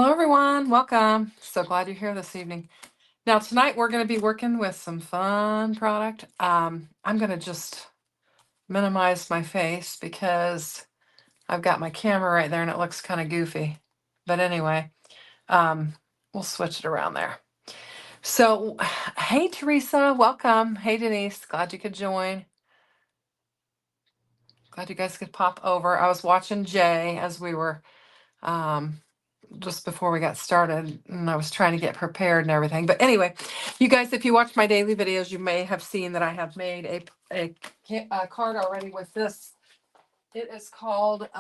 Hello, everyone. Welcome. So glad you're here this evening. Now, tonight we're going to be working with some fun product. I'm going to just minimize my face because I've got my camera right there and it looks kind of goofy. But anyway, um, we'll switch it around there. So, hey, Teresa, welcome. Hey, Denise, glad you could join. Glad you guys could pop over. I was watching Jay as we were um, just before we got started, and I was trying to get prepared and everything. But anyway, you guys, if you watch my daily videos, you may have seen that I have made a card already with this. It is called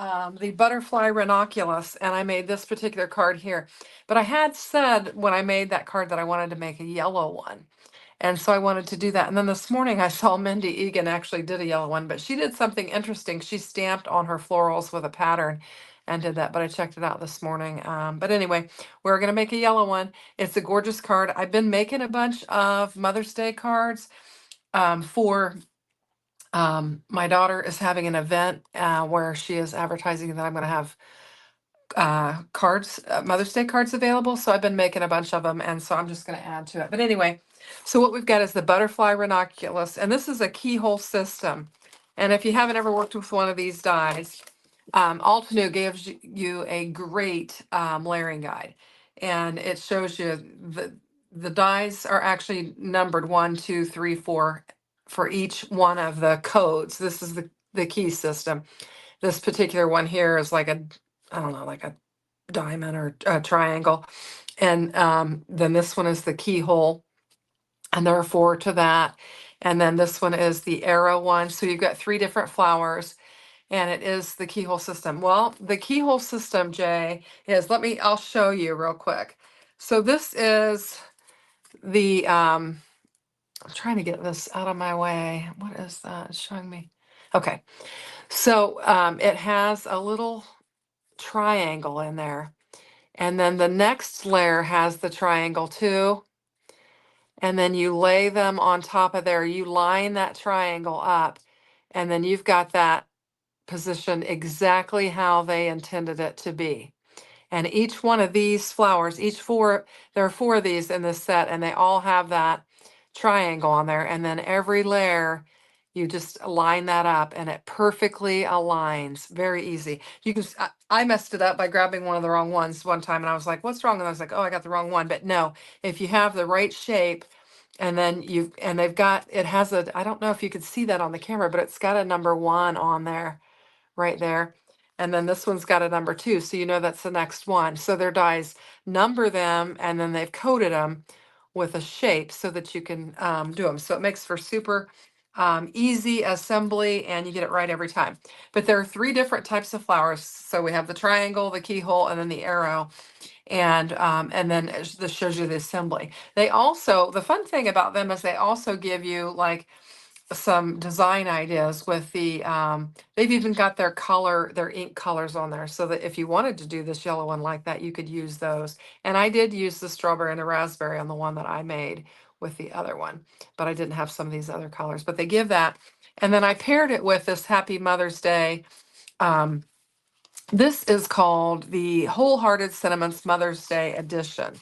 the Butterfly Ranunculus, and I made this particular card here. But I had said when I made that card that I wanted to make a yellow one. And so I wanted to do that. And then this morning I saw Mindy Egan actually did a yellow one, but she did something interesting. She stamped on her florals with a pattern and did that, but I checked it out this morning. But anyway, we're going to make a yellow one. It's a gorgeous card. I've been making a bunch of Mother's Day cards for my daughter is having an event where she is advertising that I'm going to have cards, Mother's Day cards available. So I've been making a bunch of them, and so I'm just going to add to it. But anyway, so what we've got is the Butterfly Ranunculus, and this is a keyhole system. And if you haven't ever worked with one of these dies, Altenew gives you a great layering guide, and it shows you the dies are actually numbered 1, 2, 3, 4 for each one of the codes. This is the key system. This particular one here is like a, I don't know, like a diamond or a triangle. And then this one is the keyhole, and there are 4 to that. And then this one is the arrow one. So you've got 3 different flowers, and it is the keyhole system. Well, the keyhole system, Jay, is, I'll show you real quick. So this is the, I'm trying to get this out of my way. What is that? It's showing me. Okay. So it has a little triangle in there. And then the next layer has the triangle too. And then you lay them on top of there. You line that triangle up. And then you've got that positioned exactly how they intended it to be. And each one of these flowers, there are 4 of these in this set, and they all have that triangle on there. And then every layer, you just line that up and it perfectly aligns. Very easy. You can, I messed it up by grabbing one of the wrong ones one time, and I was like, what's wrong? And I was like, oh, I got the wrong one. But no, if you have the right shape, and then they've got, it has I don't know if you could see that on the camera, but it's got a number 1 on there, right there. And then this one's got a number 2, so you know that's the next one. So their dies number them, and then they've coded them with a shape so that you can do them. So it makes for super easy assembly, and you get it right every time. But there are 3 different types of flowers. So we have the triangle, the keyhole, and then the arrow. And then this shows you the assembly. They also, the fun thing about them is they also give you like some design ideas with they've even got their ink colors on there, so that if you wanted to do this yellow one like that, you could use those. And I did use the strawberry and the raspberry on the one that I made with the other one, but I didn't have some of these other colors, but they give that. And then I paired it with this Happy Mother's Day. This is called the Wholehearted Sentiments Mother's Day Edition.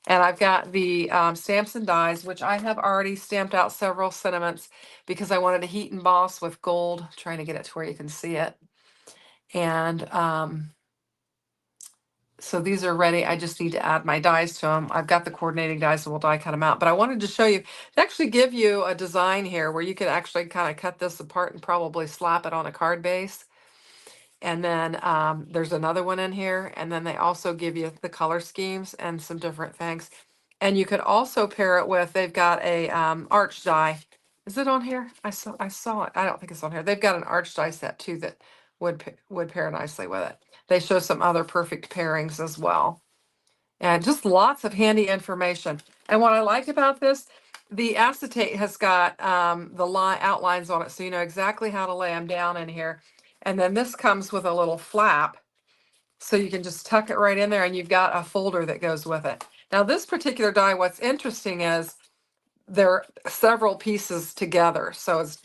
And I've got the stamps and dies, which I have already stamped out several sentiments because I wanted to heat emboss with gold, trying to get it to where you can see it. And so these are ready. I just need to add my dies to them. I've got the coordinating dies, so we'll die cut them out. But I wanted to show you, they actually give you a design here where you can actually kind of cut this apart and probably slap it on a card base. And then there's another one in here. And then they also give you the color schemes and some different things. And you could also pair it with, they've got a arch die. Is it on here? I saw it. I don't think it's on here. They've got an arch die set too that would pair nicely with it. They show some other perfect pairings as well. And just lots of handy information. And what I like about this, the acetate has got the outlines on it, so you know exactly how to lay them down in here. And then this comes with a little flap, so you can just tuck it right in there, and you've got a folder that goes with it. Now this particular die, what's interesting is there are several pieces together, so it's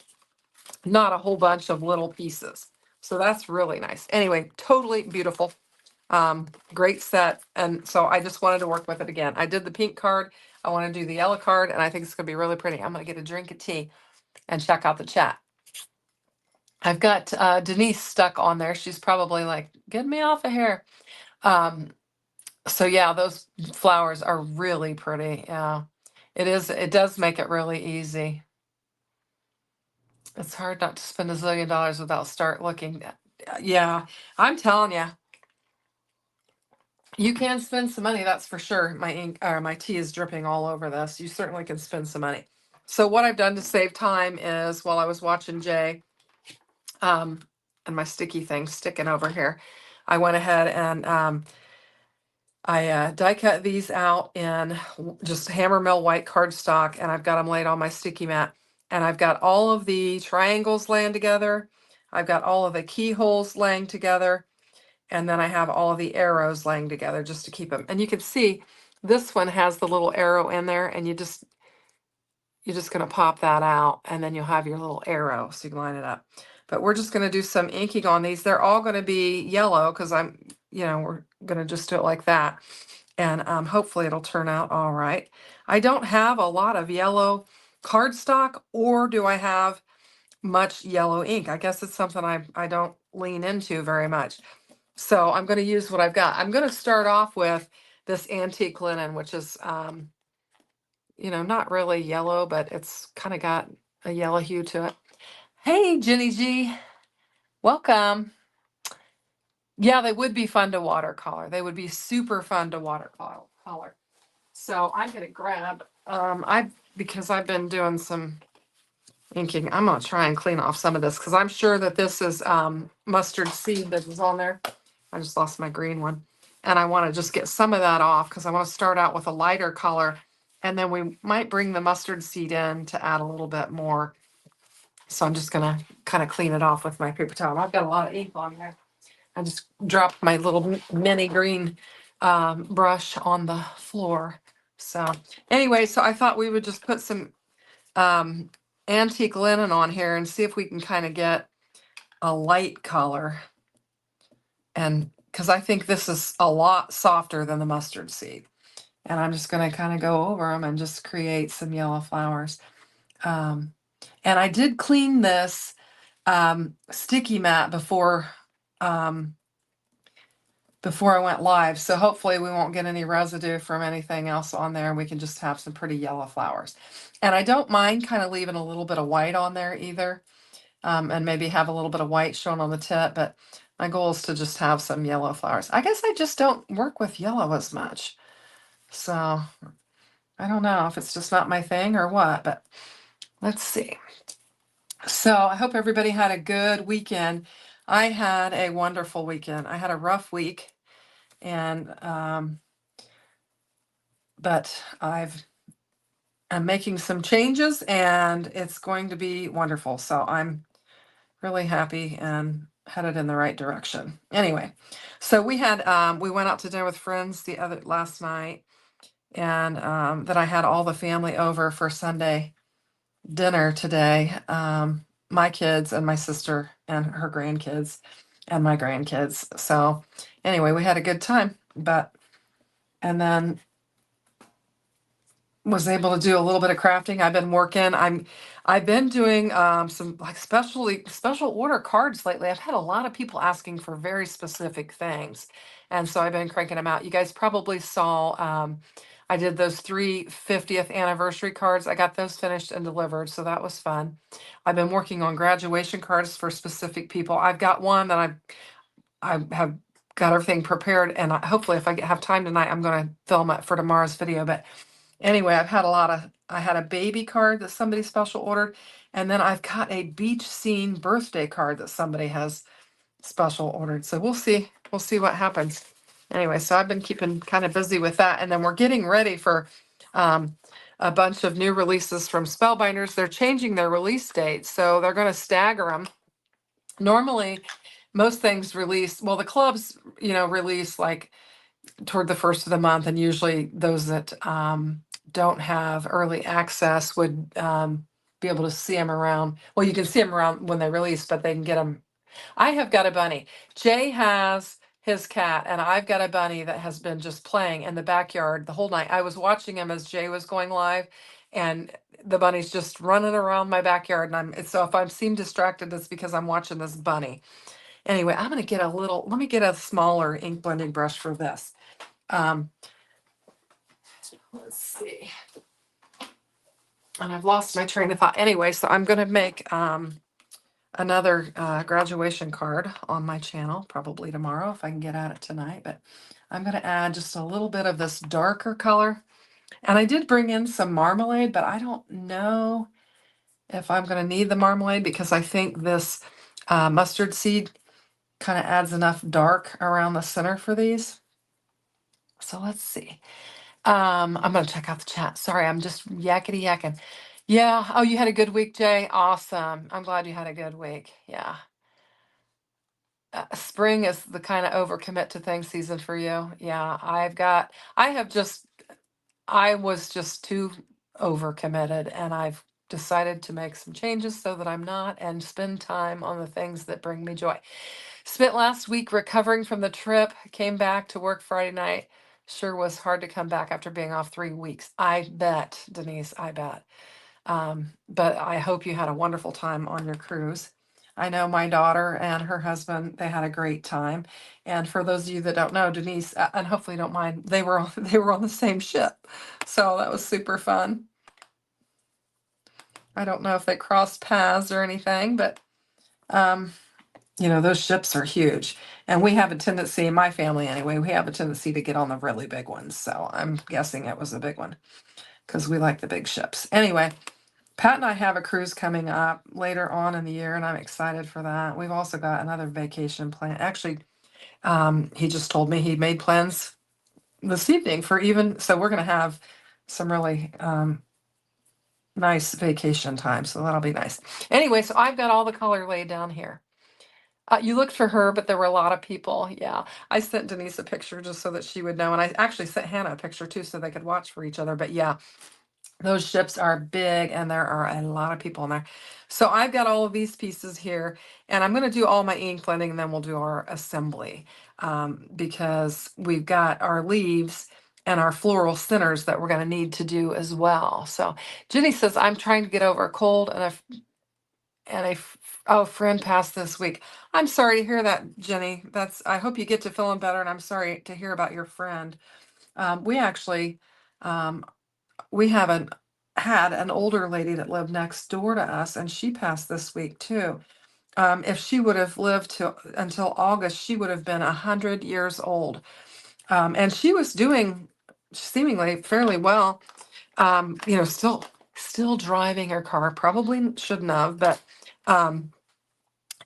not a whole bunch of little pieces. So that's really nice. Anyway, totally beautiful. Great set. And so I just wanted to work with it again. I did the pink card. I want to do the yellow card, and I think it's going to be really pretty. I'm going to get a drink of tea and check out the chat. I've got Denise stuck on there. She's probably like, get me off of here. So yeah, those flowers are really pretty. Yeah, it is. It does make it really easy. It's hard not to spend $1 zillion without start looking. Yeah, I'm telling you, you can spend some money. That's for sure. My ink or my tea is dripping all over this. You certainly can spend some money. So what I've done to save time is while I was watching Jay, and my sticky thing sticking over here, I went ahead and I die cut these out in just hammer mill white cardstock, and I've got them laid on my sticky mat. And I've got all of the triangles laying together. I've got all of the keyholes laying together. And then I have all of the arrows laying together just to keep them. And you can see this one has the little arrow in there, and you're just going to pop that out, and then you'll have your little arrow so you can line it up. But we're just going to do some inking on these. They're all going to be yellow because we're going to just do it like that. And hopefully it'll turn out all right. I don't have a lot of yellow cardstock, or do I have much yellow ink? I guess it's something I don't lean into very much. So I'm going to use what I've got. I'm going to start off with this antique linen, which is, not really yellow, but it's kind of got a yellow hue to it. Hey, Jenny G, welcome. Yeah, they would be fun to watercolor. They would be super fun to watercolor. So I'm going to grab, because I've been doing some inking, I'm going to try and clean off some of this because I'm sure that this is mustard seed that was on there. I just lost my green one. And I want to just get some of that off because I want to start out with a lighter color. And then we might bring the mustard seed in to add a little bit more. So I'm just going to kind of clean it off with my paper towel. I've got a lot of ink on there. I just dropped my little mini green brush on the floor. So anyway, so I thought we would just put some antique linen on here and see if we can kind of get a light color. And because I think this is a lot softer than the mustard seed. And I'm just going to kind of go over them and just create some yellow flowers. And I did clean this sticky mat before I went live. So hopefully we won't get any residue from anything else on there. We can just have some pretty yellow flowers. And I don't mind kind of leaving a little bit of white on there either. And maybe have a little bit of white shown on the tip, but my goal is to just have some yellow flowers. I guess I just don't work with yellow as much. So I don't know if it's just not my thing or what, but let's see. So I hope everybody had a good weekend. I had a wonderful weekend. I had a rough week, and but I'm making some changes, and it's going to be wonderful. So I'm really happy and headed in the right direction. Anyway, so we went out to dinner with friends last night, and then I had all the family over for Sunday dinner today. My kids and my sister and her grandkids and my grandkids. So anyway, we had a good time, and then was able to do a little bit of crafting. I've been working. I've been doing some like special order cards lately. I've had a lot of people asking for very specific things, and so I've been cranking them out. You guys probably saw I did those 3 50th anniversary cards. I got those finished and delivered, so that was fun. I've been working on graduation cards for specific people. I've got one that I have got everything prepared, and hopefully if I have time tonight, I'm going to film it for tomorrow's video. But anyway, I had a baby card that somebody special ordered, and then I've got a beach scene birthday card that somebody has special ordered. So we'll see what happens. Anyway, so I've been keeping kind of busy with that, and then we're getting ready for a bunch of new releases from Spellbinders. They're changing their release dates, so they're going to stagger them. Normally, most things release, well, the clubs, release like toward the first of the month, and usually those that don't have early access would be able to see them around. Well, you can see them around when they release, but they can get them. I have got a bunny. Jay has his cat, and I've got a bunny that has been just playing in the backyard the whole night. I was watching him as Jay was going live, and the bunny's just running around my backyard. And so if I seem distracted, it's because I'm watching this bunny. Anyway, I'm gonna get let me get a smaller ink blending brush for this. Um, let's see. And I've lost my train of thought. Anyway, so I'm gonna make another graduation card on my channel, probably tomorrow if I can get at it tonight. But I'm going to add just a little bit of this darker color. And I did bring in some marmalade, but I don't know if I'm going to need the marmalade because I think this mustard seed kind of adds enough dark around the center for these. So let's see. I'm going to check out the chat. Sorry, I'm just yakety yakking. Yeah. Oh, you had a good week, Jay? Awesome. I'm glad you had a good week. Yeah. Spring is the kind of overcommit to things season for you. Yeah, I was just too overcommitted, and I've decided to make some changes so that I'm not and spend time on the things that bring me joy. Spent last week recovering from the trip, came back to work Friday night. Sure was hard to come back after being off 3 weeks. I bet, Denise, I bet. But I hope you had a wonderful time on your cruise. I know my daughter and her husband, they had a great time. And for those of you that don't know, Denise, and hopefully don't mind, they were they were on the same ship. So that was super fun. I don't know if they crossed paths or anything, but those ships are huge. And we have a tendency, in my family anyway, we have a tendency to get on the really big ones. So I'm guessing it was a big one because we like the big ships. Anyway, Pat and I have a cruise coming up later on in the year, and I'm excited for that. We've also got another vacation plan. Actually, he just told me he made plans this evening so we're going to have some really nice vacation time. So that'll be nice. Anyway, so I've got all the color laid down here. You looked for her, but there were a lot of people. Yeah. I sent Denise a picture just so that she would know. And I actually sent Hannah a picture too so they could watch for each other. But yeah, those ships are big and there are a lot of people in there. So I've got all of these pieces here and I'm going to do all my ink blending and then we'll do our assembly because we've got our leaves and our floral centers that we're going to need to do as well. So Jenny says, I'm trying to get over a cold and a friend passed this week. I'm sorry to hear that, Jenny. I hope you get to feeling better and I'm sorry to hear about your friend. We actually, we haven't had an older lady that lived next door to us, and she passed this week too. If she would have lived until August, she would have been 100 years old. And she was doing seemingly fairly well. Still driving her car. Probably shouldn't have, but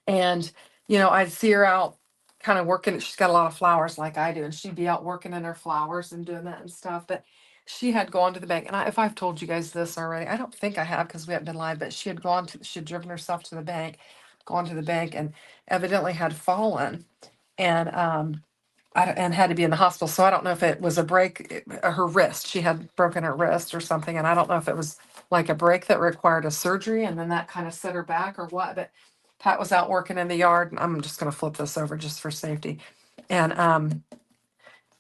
and I'd see her out kind of working. She's got a lot of flowers like I do, and she'd be out working in her flowers and doing that and stuff. But she had gone to the bank, and if I've told you guys this already, I don't think I have because we haven't been live. But she had driven herself to the bank, gone to the bank, and evidently had fallen, and and had to be in the hospital. So I don't know if it was a break, her wrist. She had broken her wrist or something, and I don't know if it was like a break that required a surgery, and then that kind of set her back or what. But Pat was out working in the yard, and I'm just going to flip this over just for safety. And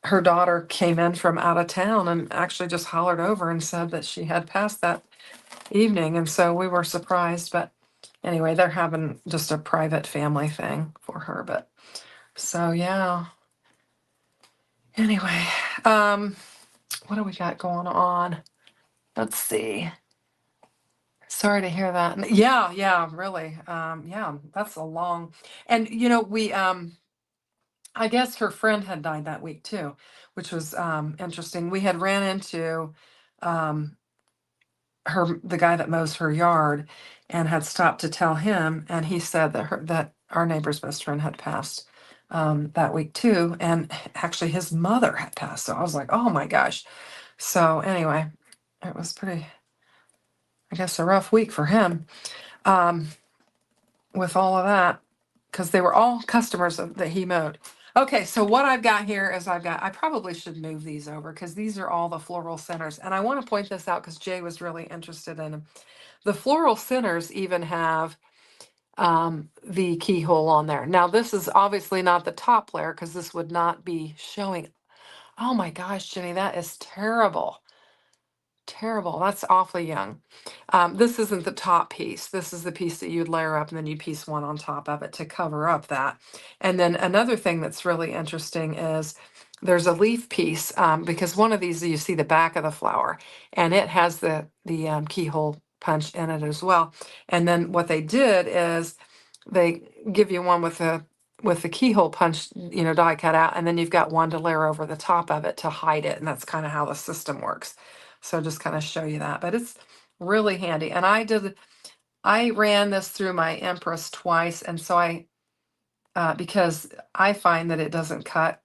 her daughter came in from out of town and actually just hollered over and said that she had passed that evening. And so we were surprised. But anyway, they're having just a private family thing for her. But so, yeah. Anyway, what do we got going on? Let's see. Sorry to hear that. Yeah, really. Yeah, that's a long, and we, I guess her friend had died that week too, which was interesting. We had ran into the guy that mows her yard and had stopped to tell him, and he said that our neighbor's best friend had passed that week too, and actually his mother had passed. So I was like, oh my gosh. So anyway, it was pretty, I guess, a rough week for him with all of that because they were all customers that he mowed. Okay, so what I've got here is I probably should move these over because these are all the floral centers. And I want to point this out because Jay was really interested in them. The floral centers even have the keyhole on there. Now this is obviously not the top layer because this would not be showing. Oh my gosh, Jenny, that is terrible. Terrible. That's awfully young. This isn't the top piece. This is the piece that you'd layer up and then you piece one on top of it to cover up that. And then another thing that's really interesting is there's a leaf piece because one of these you see the back of the flower and it has the keyhole punch in it as well. And then what they did is they give you one with the keyhole punch, you know, die cut out, and then you've got one to layer over the top of it to hide it, and that's kind of how the system works. So just kind of show you that, but it's really handy. And I ran this through my Empress twice, and so because I find that it doesn't cut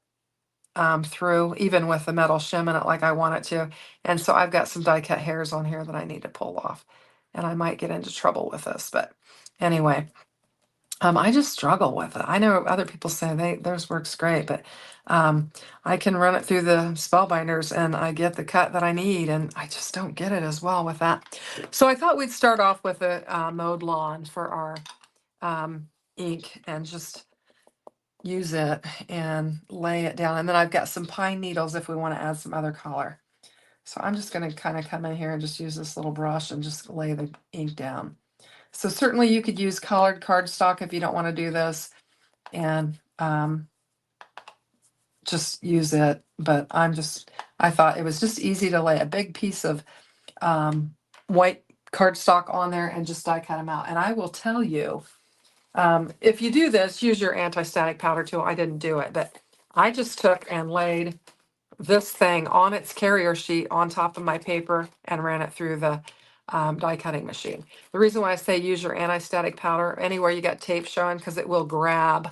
through even with the metal shim in it like I want it to, and so I've got some die cut hairs on here that I need to pull off, and I might get into trouble with this, but anyway. I just struggle with it. I know other people say theirs works great, but I can run it through the spellbinders and I get the cut that I need, and I just don't get it as well with that. So I thought we'd start off with a mowed lawn for our ink and just use it and lay it down. And then I've got some pine needles if we want to add some other color. So I'm just going to kind of come in here and just use this little brush and just lay the ink down. So certainly you could use colored cardstock if you don't want to do this and just use it. But I thought it was just easy to lay a big piece of white cardstock on there and just die cut them out. And I will tell you, if you do this, use your anti-static powder tool. I didn't do it, but I just took and laid this thing on its carrier sheet on top of my paper and ran it through the die cutting machine. The reason why I say use your anti-static powder anywhere you got tape showing, because it will grab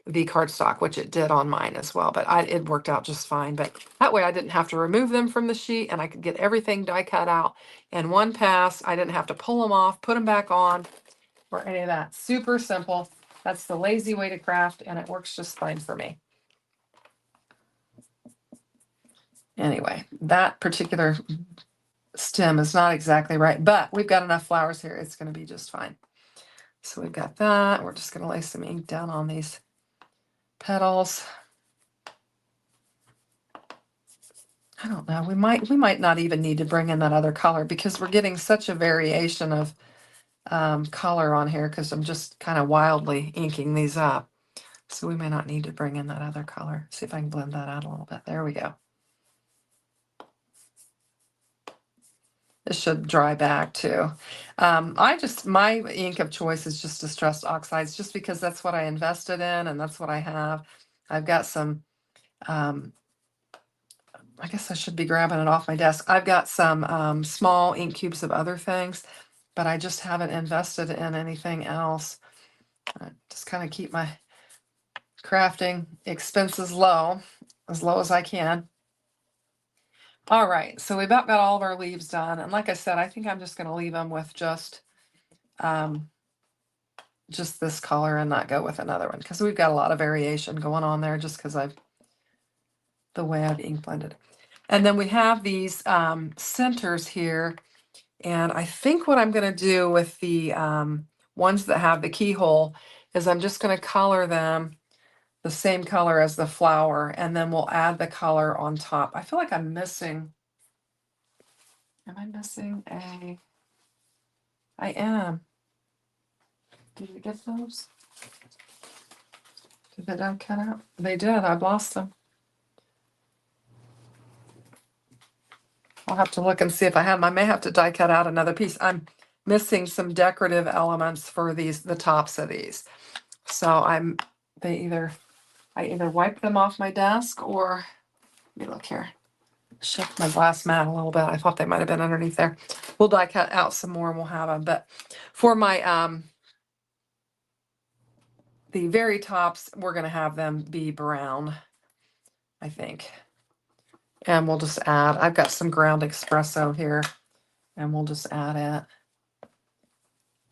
the cardstock, which it did on mine as well, but it worked out just fine. But that way I didn't have to remove them from the sheet and I could get everything die cut out in one pass. I didn't have to pull them off, put them back on, or any of that. Super simple. That's the lazy way to craft, and it works just fine for me. Anyway, that particular stem is not exactly right, but we've got enough flowers here. It's going to be just fine. So we've got that. We're just going to lay some ink down on these petals. I don't know. We might not even need to bring in that other color because we're getting such a variation of color on here because I'm just kind of wildly inking these up. So we may not need to bring in that other color. See if I can blend that out a little bit. There we go. This should dry back too. My ink of choice is just distressed oxides, just because that's what I invested in and that's what I have. I've got some, I guess I should be grabbing it off my desk. I've got some small ink cubes of other things, but I just haven't invested in anything else. I just kind of keep my crafting expenses low as I can. All right, so we about got all of our leaves done. And like I said, I think I'm just going to leave them with just this color and not go with another one because we've got a lot of variation going on there just because the way I've ink blended. And then we have these centers here. And I think what I'm going to do with the ones that have the keyhole is I'm just going to color them the same color as the flower, and then we'll add the color on top. I feel like I'm missing. Am I missing a? I am. Did you get those? Did they not cut out? They did. I've lost them. I'll have to look and see if I have them. I may have to die cut out another piece. I'm missing some decorative elements for the tops of these. So I either wipe them off my desk or let me look here. Shift my glass mat a little bit. I thought they might have been underneath there. We'll die cut out some more and we'll have them. But for my the very tops, we're going to have them be brown, I think. And we'll just add, I've got some ground espresso here, and we'll just add it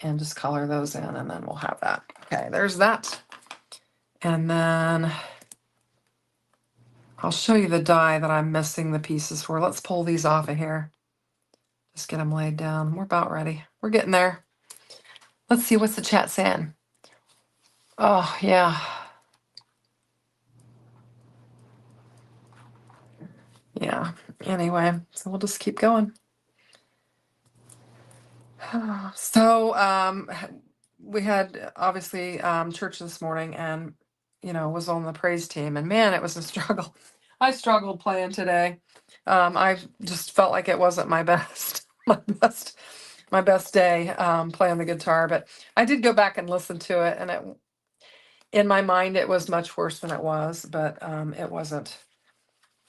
and just color those in, and then we'll have that. Okay, there's that. And then I'll show you the die that I'm missing the pieces for. Let's pull these off of here. Just get them laid down. We're about ready. We're getting there. Let's see what's the chat saying. Oh, yeah. Yeah. Anyway, so we'll just keep going. So, we had obviously church this morning and, was on the praise team, and man, it was a struggle. I struggled playing today. I just felt like it wasn't my best, my best day playing the guitar, but I did go back and listen to it, and in my mind, it was much worse than it was, but it wasn't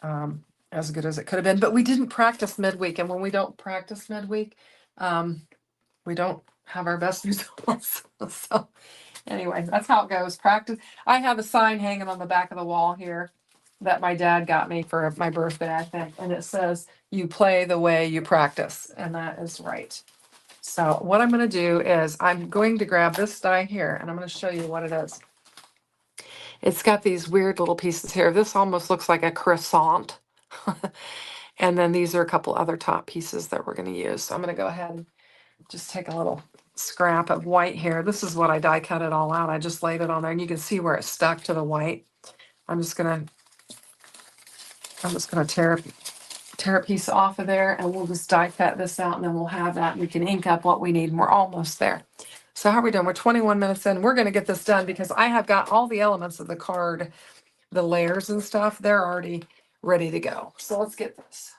um, as good as it could have been. But we didn't practice midweek, and when we don't practice midweek, um, we don't have our best results. So anyway, that's how it goes. Practice. I have a sign hanging on the back of the wall here that my dad got me for my birthday, I think, and it says, "You play the way you practice," and that is right. So what I'm going to do is I'm going to grab this die here, and I'm going to show you what it is. It's got these weird little pieces here. This almost looks like a croissant. And then these are a couple other top pieces that we're going to use. So I'm going to go ahead and just take a little scrap of white here. This is what I die cut it all out. I just laid it on there, and you can see where it stuck to the white. I'm just gonna tear a piece off of there, and we'll just die cut this out, and then we'll have that. We can ink up what we need, and we're almost there. So how are we doing? We're 21 minutes in. We're gonna get this done because I have got all the elements of the card, the layers and stuff. They're already ready to go. So let's get this.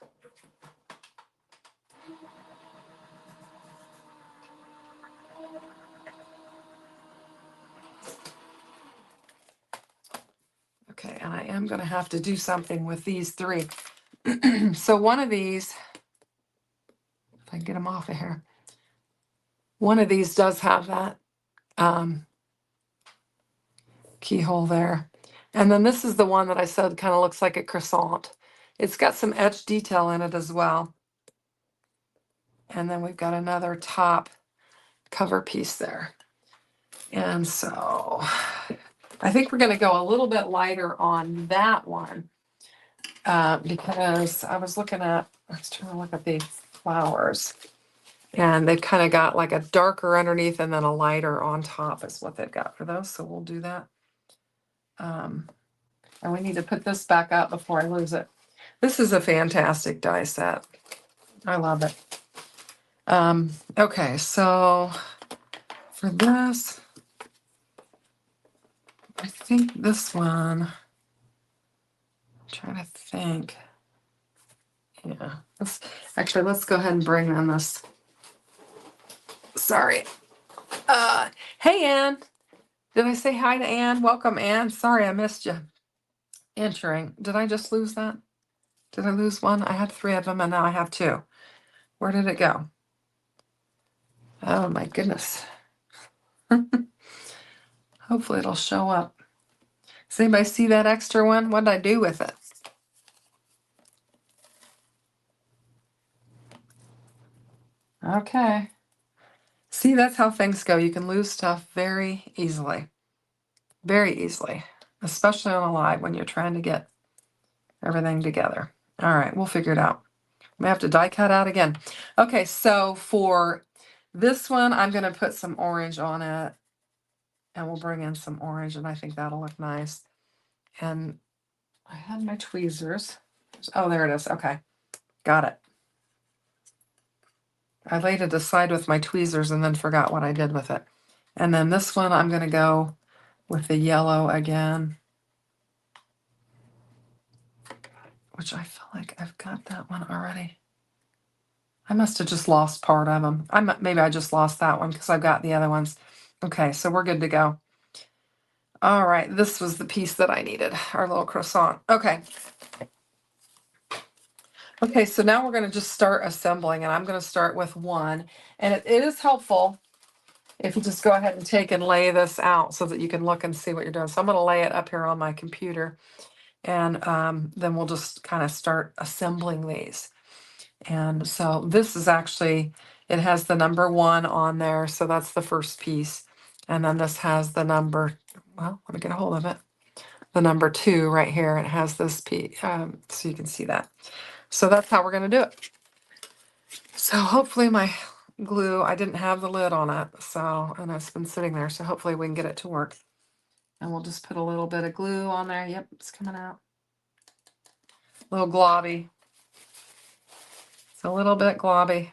Okay, and I am gonna have to do something with these three. So one of these, if I can get them off of here, one of these does have that keyhole there. And then this is the one that I said kind of looks like a croissant. It's got some etched detail in it as well. And then we've got another top cover piece there. And so I think we're going to go a little bit lighter on that one because I was trying to look at the flowers. And they've kind of got like a darker underneath and then a lighter on top is what they've got for those. So we'll do that. And we need to put this back up before I lose it. This is a fantastic die set. I love it. Okay, so for this, I think this one, I'm trying to think. Yeah, let's go ahead and bring in this. Sorry. Hey, Ann. Did I say hi to Ann? Welcome, Ann. Sorry, I missed you entering. Did I just lose that? Did I lose one? I had 3 of them and now I have 2. Where did it go? Oh my goodness. Hopefully it'll show up. Does anybody see that extra one? What did I do with it? Okay. See, that's how things go. You can lose stuff very easily. Very easily. Especially on a live when you're trying to get everything together. All right, we'll figure it out. We have to die cut out again. Okay, so for this one, I'm going to put some orange on it. And we'll bring in some orange, and I think that'll look nice. And I had my tweezers. Oh, there it is. Okay, got it. I laid it aside with my tweezers and then forgot what I did with it. And then this one, I'm going to go with the yellow again, which I feel like I've got that one already. I must have just lost part of them. Maybe I just lost that one because I've got the other ones. Okay, so we're good to go. All right, this was the piece that I needed, our little croissant. Okay. Okay, so now we're going to just start assembling, and I'm going to start with one. And it is helpful if you just go ahead and take and lay this out so that you can look and see what you're doing. So I'm going to lay it up here on my computer, and then we'll just kind of start assembling these. And so this is actually, it has the number 1 on there, so that's the first piece. And then this has the number, well, let me get a hold of it. The number 2 right here, it has this piece, so you can see that. So that's how we're going to do it. So hopefully my glue, I didn't have the lid on it, so, and it's been sitting there, so hopefully we can get it to work. And we'll just put a little bit of glue on there. Yep, it's coming out. A little globby. It's a little bit globby.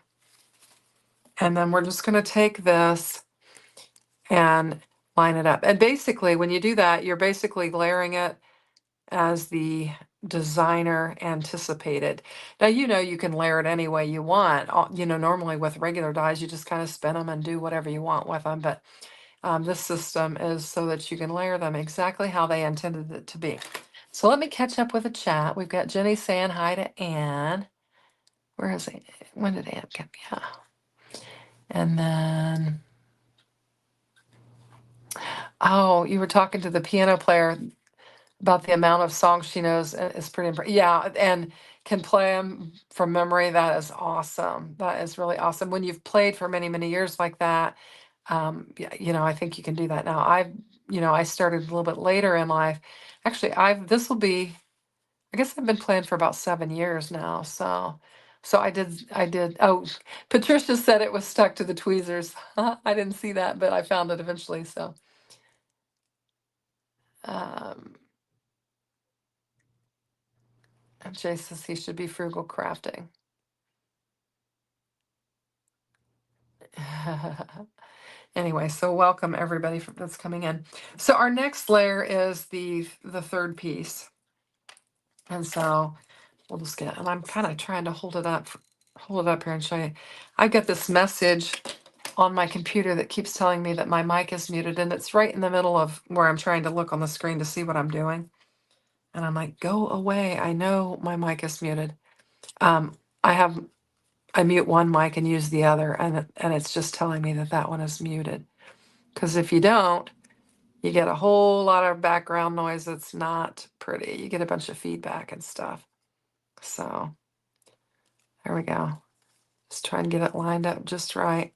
And then we're just going to take this and line it up. And basically, when you do that, you're basically layering it as the designer anticipated. Now, you can layer it any way you want. Normally with regular dies, you just kind of spin them and do whatever you want with them. But this system is so that you can layer them exactly how they intended it to be. So let me catch up with the chat. We've got Jenny saying hi to Anne. Where is it? When did Anne get me? Yeah. And then, oh, you were talking to the piano player about the amount of songs she knows. It's pretty impressive. Yeah, and can play them from memory. That is awesome. That is really awesome. When you've played for many, many years like that, yeah, I think you can do that now. I started a little bit later in life. Actually, I guess I've been playing for about 7 years now. So I did. Oh, Patricia said it was stuck to the tweezers. I didn't see that, but I found it eventually. So, um, and Jay says he should be frugal crafting. Anyway, so welcome everybody that's coming in. So our next layer is the third piece. And so we'll just and I'm kind of trying to hold it up here and show you. I've got this message on my computer that keeps telling me that my mic is muted, and it's right in the middle of where I'm trying to look on the screen to see what I'm doing. And I'm like, go away. I know my mic is muted. I mute one mic and use the other, and it's just telling me that one is muted. Because if you don't, you get a whole lot of background noise that's not pretty. You get a bunch of feedback and stuff. So there we go. Just try and get it lined up just right.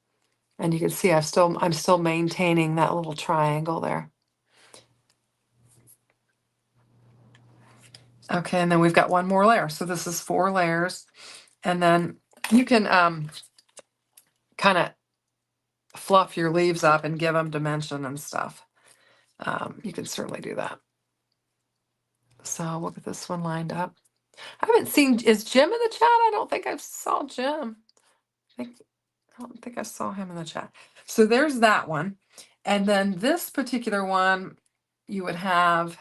And you can see I'm still maintaining that little triangle there. Okay, and then we've got one more layer. So this is 4 layers. And then you can kind of fluff your leaves up and give them dimension and stuff. You can certainly do that. So we'll get this one lined up. I haven't seen, is Jim in the chat? I don't think I saw Jim. I don't think I saw him in the chat. So there's that one. And then this particular one, you would have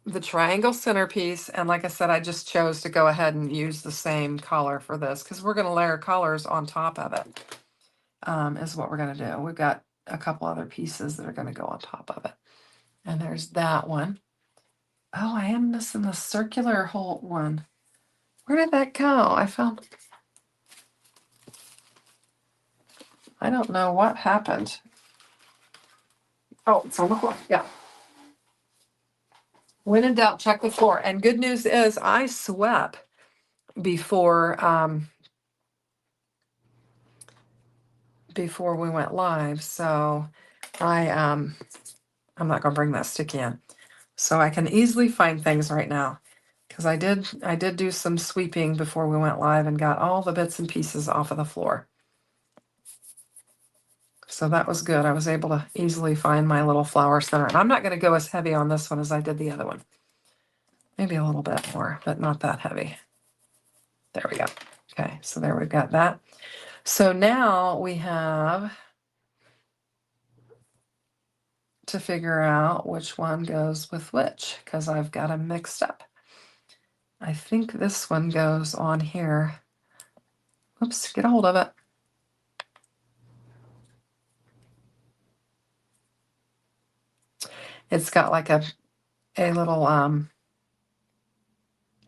the triangle centerpiece. And like I said, I just chose to go ahead and use the same color for this because we're going to layer colors on top of it, is what we're going to do. We've got a couple other pieces that are going to go on top of it. And there's that one. Oh, I am missing the circular hole one. Where did that go? I don't know what happened. Oh, it's on the floor. Yeah. When in doubt, check the floor. And good news is I swept before we went live. So I'm not gonna bring that sticky in. So I can easily find things right now. Because I did do some sweeping before we went live and got all the bits and pieces off of the floor. So that was good. I was able to easily find my little flower center. And I'm not going to go as heavy on this one as I did the other one. Maybe a little bit more, but not that heavy. There we go. Okay, so there we've got that. So now we have to figure out which one goes with which, because I've got them mixed up. I think this one goes on here. Oops, get a hold of it. It's got like a little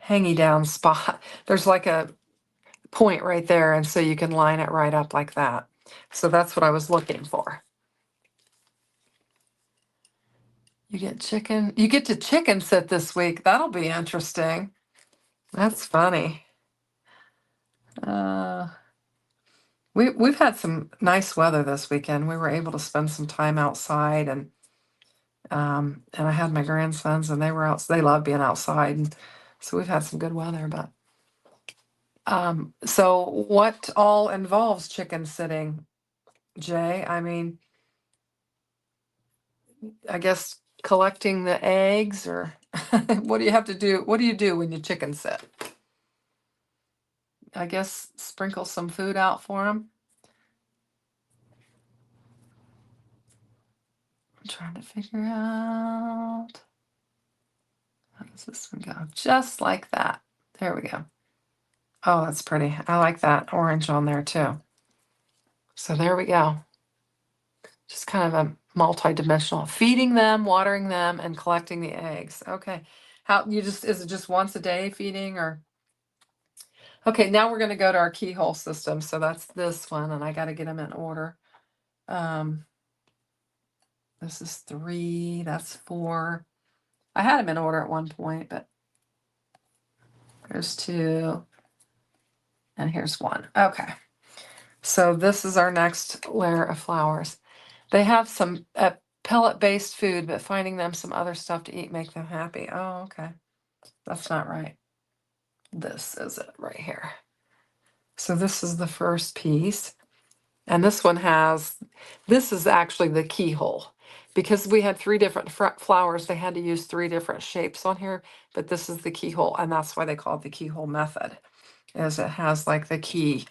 hangy down spot. There's like a point right there, and so you can line it right up like that. So that's what I was looking for. You get to chicken sit this week. That'll be interesting. That's funny. We've had some nice weather this weekend. We were able to spend some time outside, and I had my grandsons, and they were out. They love being outside, and so we've had some good weather. But so what all involves chicken sitting, Jay? I mean, I guess collecting the eggs, or what do you have to do? What do you do when your chickens sit? I guess sprinkle some food out for them. I'm trying to figure out, how does this one go? Just like that. There we go. Oh, that's pretty. I like that orange on there too. So there we go. Just kind of a multi-dimensional. Feeding them, watering them, and collecting the eggs. Okay. How you just, is it just once a day feeding, or? Okay, now we're going to go to our keyhole system. So that's this one, and I got to get them in order. This is 3, that's 4. I had them in order at one point, but there's 2, and here's 1. Okay. So this is our next layer of flowers. They have some pellet-based food, but finding them some other stuff to eat make them happy. Oh, okay. That's not right. This is it right here. So this is the first piece. And this one has, this is actually the keyhole. Because we had 3 different flowers, they had to use 3 different shapes on here, but this is the keyhole, and that's why they call it the keyhole method, is it has like the key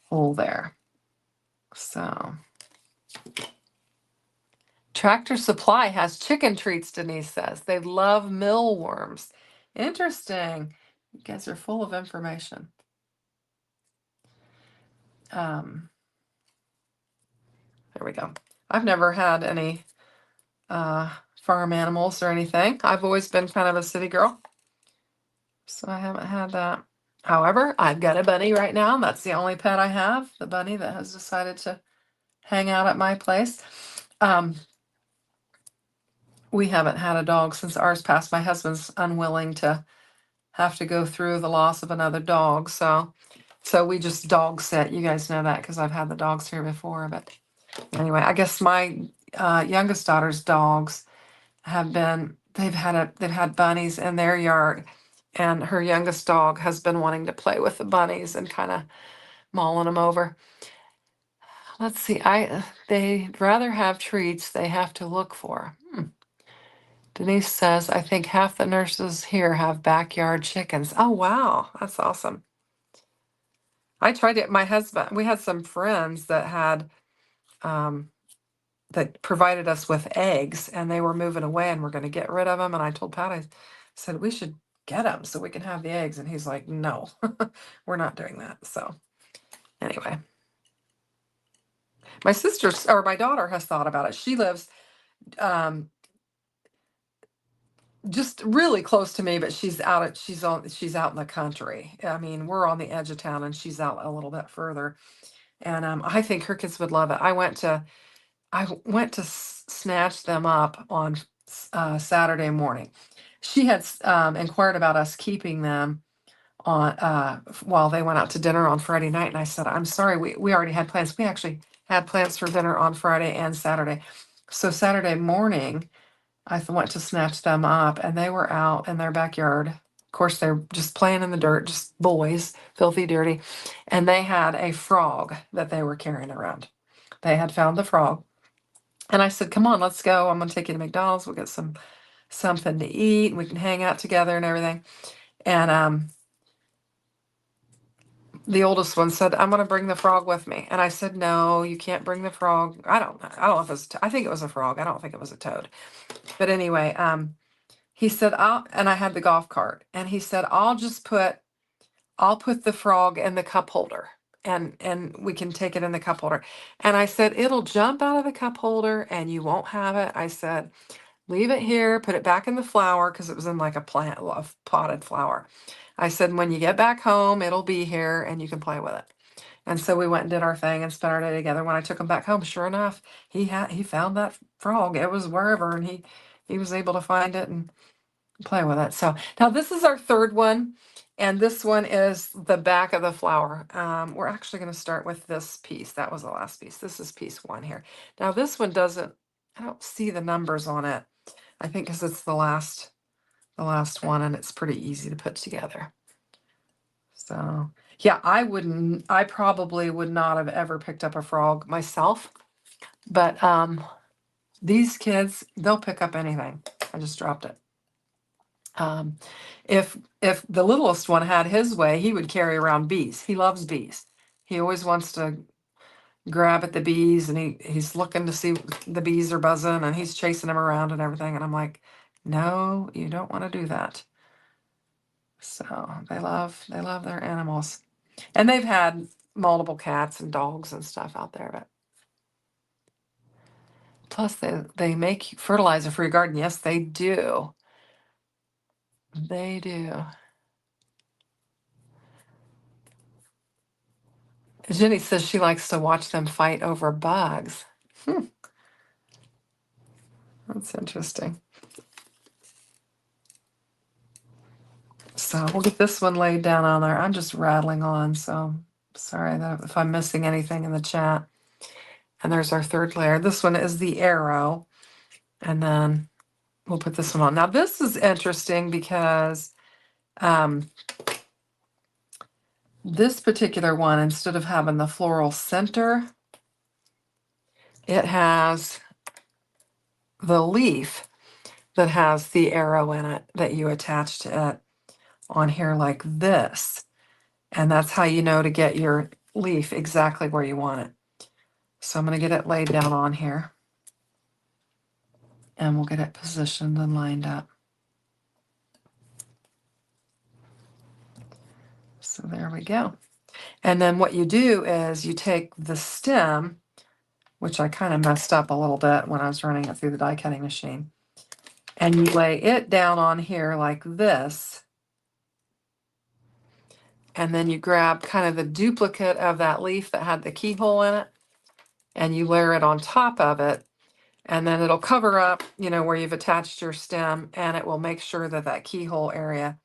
hole there. So, Tractor Supply has chicken treats, Denise says. They love millworms. Interesting. You guys are full of information. There we go. I've never had any farm animals or anything. I've always been kind of a city girl, so I haven't had that. However, I've got a bunny right now. That's the only pet I have, the bunny that has decided to hang out at my place. We haven't had a dog since ours passed. My husband's unwilling to have to go through the loss of another dog, so we just dog sit. You guys know that because I've had the dogs here before. But anyway, I guess my youngest daughter's dogs they've had bunnies in their yard, and her youngest dog has been wanting to play with the bunnies and kind of mauling them over. Let's see, they'd rather have treats they have to look for. Denise says, I think half the nurses here have backyard chickens. Oh, wow, that's awesome. I tried it. My husband, we had some friends that had that provided us with eggs, and they were moving away and we're going to get rid of them. And I told Pat, I said, we should get them so we can have the eggs. And he's like, no, we're not doing that. So anyway, my sister, or my daughter, has thought about it. She lives just really close to me, but she's out in the country. I mean, we're on the edge of town and she's out a little bit further. And I think her kids would love it. I went to snatch them up on Saturday morning. She had inquired about us keeping them on while they went out to dinner on Friday night, and I said, I'm sorry, we already had plans. We actually had plans for dinner on Friday and Saturday. So Saturday morning, I went to snatch them up, and they were out in their backyard. Of course, they're just playing in the dirt, just boys, filthy, dirty. And they had a frog that they were carrying around. They had found the frog. And I said, come on, let's go. I'm going to take you to McDonald's. We'll get something to eat. And we can hang out together and everything. And the oldest one said, I'm going to bring the frog with me. And I said, no, you can't bring the frog. I don't know. I don't know if it was, I think it was a frog. I don't think it was a toad. But anyway, he said, and I had the golf cart. And he said, I'll put the frog in the cup holder. And we can take it in the cup holder. And I said, it'll jump out of the cup holder and you won't have it. I said, leave it here, put it back in the flower, because it was in like a plant of potted flower. I said, when you get back home, it'll be here and you can play with it. And so we went and did our thing and spent our day together. When I took him back home, sure enough, he found that frog. It was wherever, and he was able to find it and play with it. So now this is our third one, and this one is the back of the flower. We're actually going to start with this piece. That was the last piece. This is piece 1 here. Now this one doesn't, I don't see the numbers on it. I think because it's the last one, and it's pretty easy to put together. So yeah, I probably would not have ever picked up a frog myself, but These kids, they'll pick up anything. I just dropped it. If the littlest one had his way, he would carry around bees. He loves bees. He always wants to grab at the bees, and he's looking to see the bees are buzzing, and he's chasing them around and everything. And I'm like, no, you don't want to do that. So they love their animals, and they've had multiple cats and dogs and stuff out there. But plus, they make fertilizer for your garden. Yes, they do. They do. Jenny says she likes to watch them fight over bugs. That's interesting. So we'll get this one laid down on there. I'm just rattling on, so sorry that if I'm missing anything in the chat. And there's our third layer. This one is the arrow. And then we'll put this one on. Now this is interesting because this particular one, instead of having the floral center, it has the leaf that has the arrow in it that you attach to it on here like this. And that's how you know to get your leaf exactly where you want it. So I'm going to get it laid down on here. And we'll get it positioned and lined up. So there we go. And then what you do is you take the stem, which I kind of messed up a little bit when I was running it through the die cutting machine, and you lay it down on here like this. And then you grab kind of the duplicate of that leaf that had the keyhole in it, and you layer it on top of it. And then it'll cover up, where you've attached your stem, and it will make sure that that keyhole area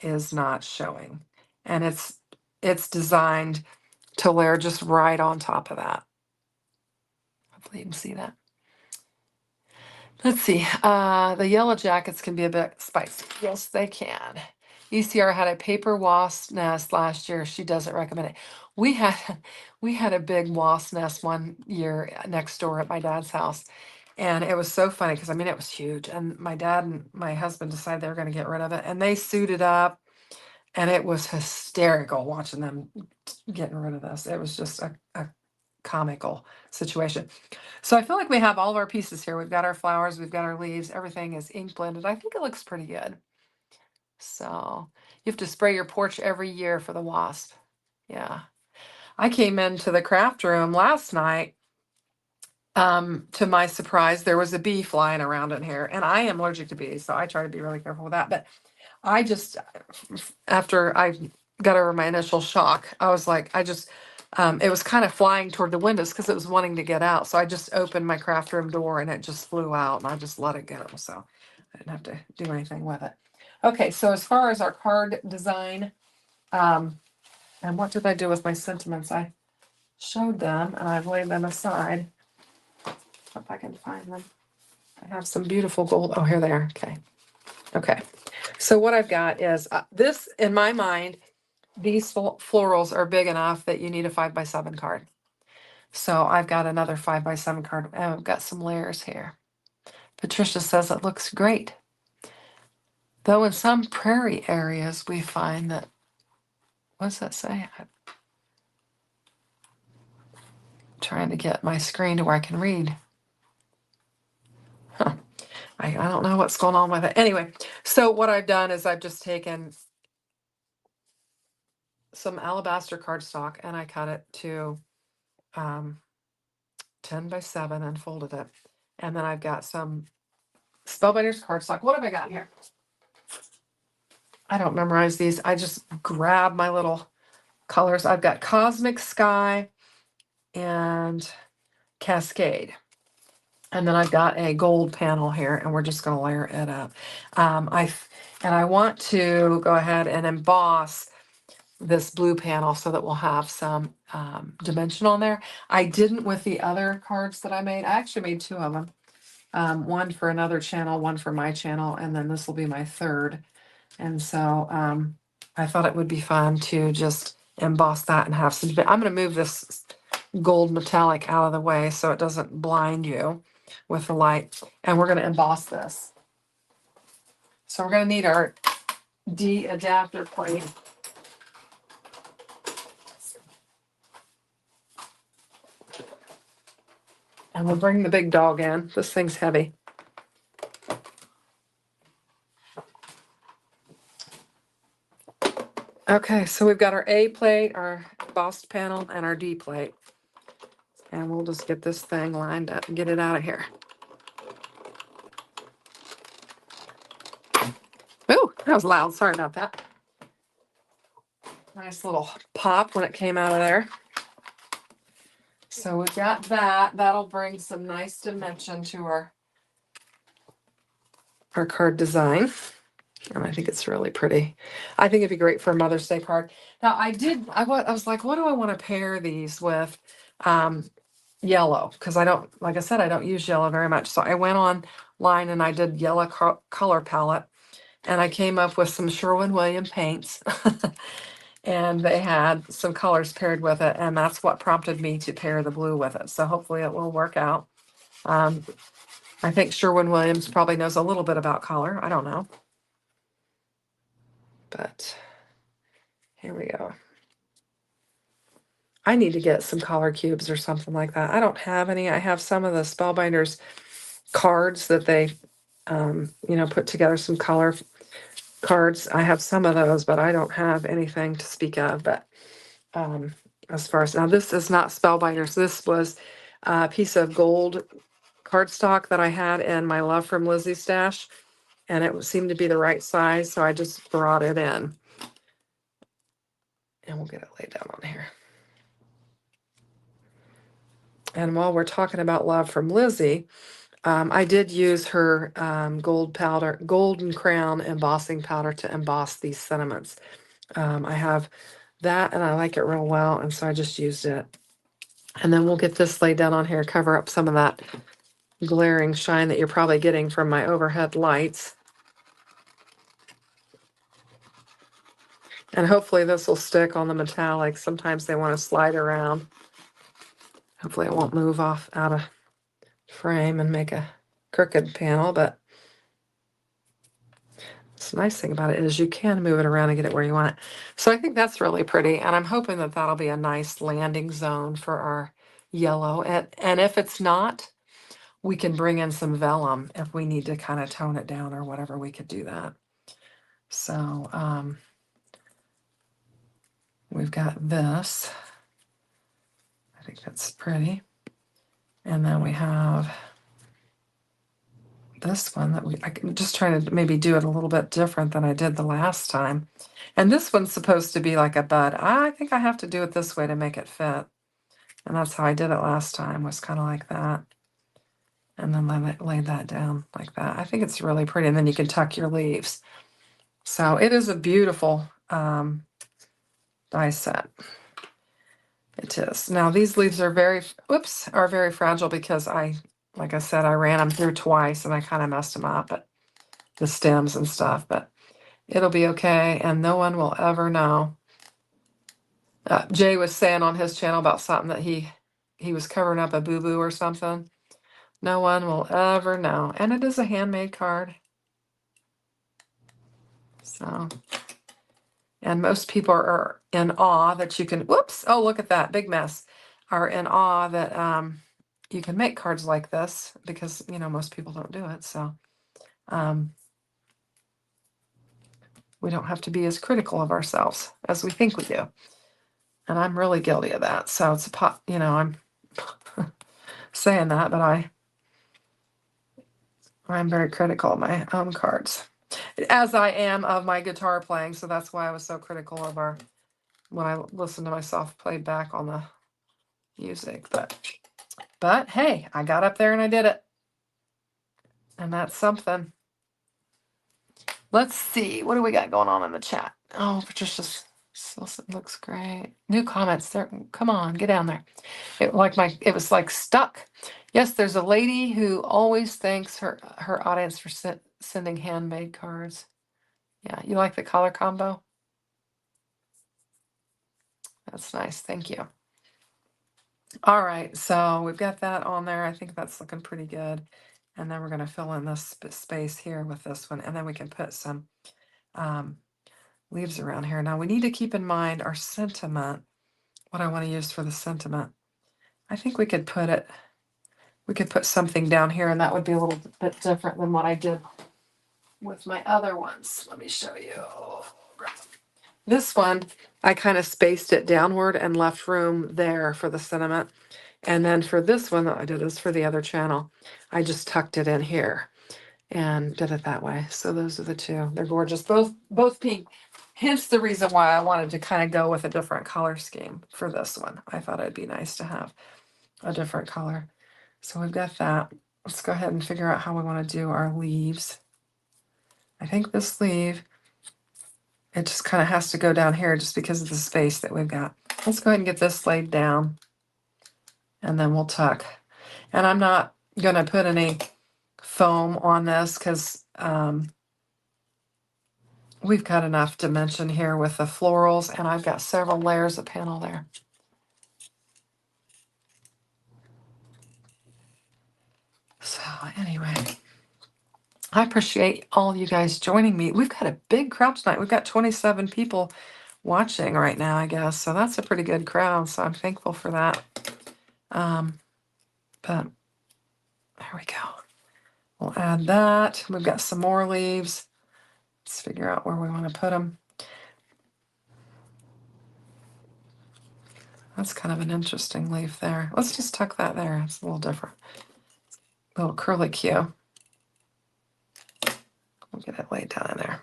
is not showing. And it's designed to layer just right on top of that. Hopefully you can see that. Let's see. The yellow jackets can be a bit spicy. Yes, they can. ECR had a paper wasp nest last year. She doesn't recommend it. We had a big wasp nest one year next door at my dad's house. And it was so funny because it was huge. And my dad and my husband decided they were going to get rid of it. And they suited up. And it was hysterical watching them getting rid of this. It was just a comical situation. So I feel like we have all of our pieces here. We've got our flowers, we've got our leaves, everything is ink blended. I think it looks pretty good. So you have to spray your porch every year for the wasp. Yeah. I came into the craft room last night. To my surprise, there was a bee flying around in here, and I am allergic to bees, so I try to be really careful with that. But I just, after I got over my initial shock, I was like, it was kind of flying toward the windows because it was wanting to get out. So I just opened my craft room door and it just flew out, and I just let it go. So I didn't have to do anything with it. Okay, so as far as our card design, and what did I do with my sentiments? I showed them and I've laid them aside. If I can find them. I have some beautiful gold. Oh, here they are. Okay. So what I've got is this, in my mind, these florals are big enough that you need a 5x7 card. So I've got another 5x7 card, and I've got some layers here. Patricia says it looks great. Though in some prairie areas, we find that, what does that say? I'm trying to get my screen to where I can read. Huh. I don't know what's going on with it. Anyway, so what I've done is I've just taken some alabaster cardstock and I cut it to 10x7 and folded it. And then I've got some Spellbinders cardstock. What have I got here? I don't memorize these. I just grab my little colors. I've got Cosmic Sky and Cascade. And then I've got a gold panel here, and we're just going to layer it up. I want to go ahead and emboss this blue panel so that we'll have some dimension on there. I didn't with the other cards that I made. I actually made two of them. One for another channel, one for my channel, and then this will be my third. And so I thought it would be fun to just emboss that and have some. I'm going to move this gold metallic out of the way so it doesn't blind you. with the light. And we're going to emboss this. So we're going to need our D adapter plate. And we'll bring the big dog in. This thing's heavy. Okay, so we've got our A plate, our embossed panel, and our D plate. And we'll just get this thing lined up and get it out of here. Ooh, that was loud. Sorry about that. Nice little pop when it came out of there. So we've got that. That'll bring some nice dimension to our card design. And I think it's really pretty. I think it'd be great for a Mother's Day card. Now I was like, what do I want to pair these with? Yellow, because I don't, like I said, I don't use yellow very much. So I went online and I did yellow color palette, and I came up with some Sherwin-Williams paints. And they had some colors paired with it, and that's what prompted me to pair the blue with it. So hopefully it will work out. I think Sherwin-Williams probably knows a little bit about color. I don't know. But here we go. I need to get some color cubes or something like that. I don't have any. I have some of the Spellbinders cards that they, put together some color cards. I have some of those, but I don't have anything to speak of. But as far as now, this is not Spellbinders. This was a piece of gold cardstock that I had in my Love from Lizzie stash, and it seemed to be the right size, so I just brought it in. And we'll get it laid down on here. And while we're talking about Love from Lizzie, I did use her Golden Crown embossing powder to emboss these sentiments. I have that, and I like it real well, and so I just used it. And then we'll get this laid down on here, cover up some of that glaring shine that you're probably getting from my overhead lights. And hopefully this will stick on the metallic. Sometimes they want to slide around. Hopefully it won't move off out of frame and make a crooked panel, but the nice thing about it is you can move it around and get it where you want it. So I think that's really pretty, and I'm hoping that that'll be a nice landing zone for our yellow. And if it's not, we can bring in some vellum if we need to kind of tone it down or whatever. We could do that. So we've got this. I think that's pretty. And then we have this one that I'm just trying to maybe do it a little bit different than I did the last time. And this one's supposed to be like a bud. I think I have to do it this way to make it fit. And that's how I did it last time, was kind of like that. And then lay that down like that. I think it's really pretty. And then you can tuck your leaves. So it is a beautiful die set. It is. Now these leaves are very fragile because like I said, I ran them through twice and I kind of messed them up, but the stems and stuff, but it'll be okay, and no one will ever know. Jay was saying on his channel about something that he was covering up a boo-boo or something. No one will ever know. And it is a handmade card. So, and most people are in awe that you can, whoops, oh, look at that, big mess, are in awe that you can make cards like this, because, most people don't do it. So, we don't have to be as critical of ourselves as we think we do. And I'm really guilty of that. So it's I'm saying that, but I'm very critical of my own cards, as I am of my guitar playing. So that's why I was so critical of when I listened to myself play back on the music. But hey, I got up there and I did it. And that's something. Let's see. What do we got going on in the chat? Oh, Patricia's looks great. New comments there. Come on, get down there. It was like stuck. Yes, there's a lady who always thanks her audience for sending handmade cards. Yeah, you like the color combo? That's nice. Thank you. All right, so we've got that on there. I think that's looking pretty good. And then we're going to fill in this space here with this one. And then we can put some um, leaves around here. Now we need to keep in mind our sentiment, what I want to use for the sentiment. I think we could put something down here, and that would be a little bit different than what I did with my other ones. Let me show you. This one, I kind of spaced it downward and left room there for the sentiment. And then for this one that I did is for the other channel, I just tucked it in here and did it that way. So those are the two. They're gorgeous. Both pink. Hence the reason why I wanted to kind of go with a different color scheme for this one. I thought it'd be nice to have a different color. So we've got that. Let's go ahead and figure out how we want to do our leaves. I think this leaf, it just kind of has to go down here just because of the space that we've got. Let's go ahead and get this laid down, and then we'll tuck. And I'm not going to put any foam on this because we've got enough dimension here with the florals, and I've got several layers of panel there. So anyway, I appreciate all you guys joining me. We've got a big crowd tonight. We've got 27 people watching right now, I guess. So that's a pretty good crowd. So I'm thankful for that. But there we go. We'll add that. We've got some more leaves. Let's figure out where we want to put them. That's kind of an interesting leaf there. Let's just tuck that there. It's a little different. A little curly Q. We'll get it laid down in there.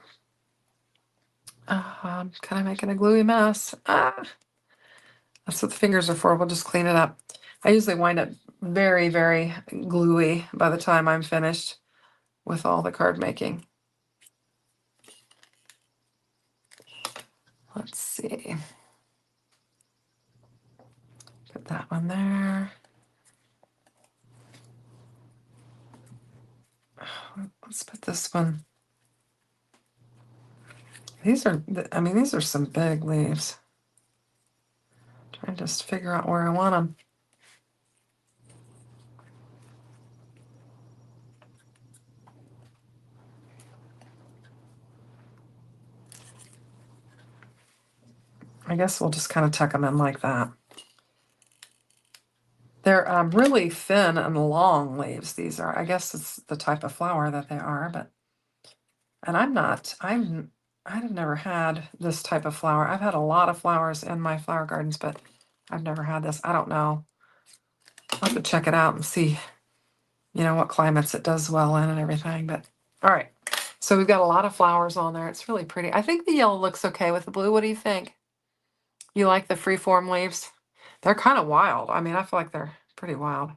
I'm kind of making a gluey mess. That's what the fingers are for. We'll just clean it up. I usually wind up very, very gluey by the time I'm finished with all the card making. Let's see. Put that one there. Let's put this one. These are some big leaves. Trying to just figure out where I want them. I guess we'll just kind of tuck them in like that. They're really thin and long leaves. These are, I guess it's the type of flower that they are, but, and I've never had this type of flower. I've had a lot of flowers in my flower gardens, but I've never had this. I don't know. I'll have to check it out and see, what climates it does well in and everything, but all right. So we've got a lot of flowers on there. It's really pretty. I think the yellow looks okay with the blue. What do you think? You like the freeform leaves? They're kind of wild. I mean, I feel like they're pretty wild.